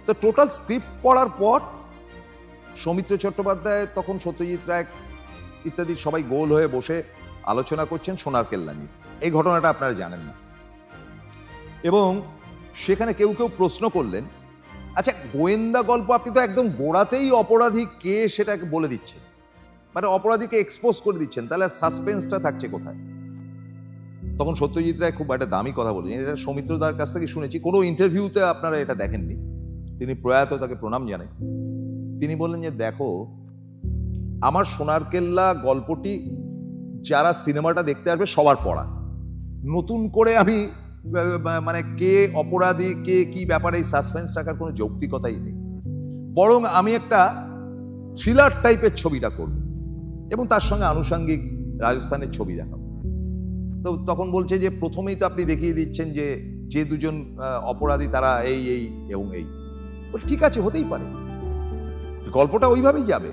তো total script পড়ার পর সৌমিত্র চট্টোপাধ্যায়, তখন সত্যজিৎ রায় ইত্যাদি সবাই গোল হয়ে বসে আলোচনা করছেন সোনার কেল্লা নিয়ে। এই ঘটনাটা আপনারা জানেন না। এবং সেখানে কেউ কেউ প্রশ্ন করলেন, আচ্ছা গোয়েন্দা গল্প আপনি তো একদম গোড়াতেই অপরাধী কে সেটাকে বলে দিচ্ছেন, মানে অপরাধীকে এক্সপোজ করে দিচ্ছেন, তাহলে সাসপেন্সটা থাকছে কোথায়? তখন সত্যজিৎ রায় খুব একটা দামি কথা বলেছেন, এটা সৌমিত্রদার কাছ থেকে শুনেছি, কোনো ইন্টারভিউতে আপনারা এটা দেখেননি, তিনি প্রয়াত, তাকে প্রণাম জানাই। তিনি বললেন যে দেখো, আমার সোনার কেল্লা গল্পটি যারা সিনেমাটা দেখতে আসবে সবার পড়া, নতুন করে আমি মানে কে অপরাধী কে কি ব্যাপারে এই সাসপেন্স রাখার কোনো যৌক্তিকতাই নেই, বরং আমি একটা থ্রিলার টাইপের ছবিটা করব এবং তার সঙ্গে আনুষঙ্গিক রাজস্থানের ছবি দেখাবো। তো তখন বলছে যে প্রথমেই তো আপনি দেখিয়ে দিচ্ছেন যে যে দুজন অপরাধী তারা এই এই এবং এই, ঠিক আছে হতেই পারে, গল্পটা ওইভাবেই যাবে।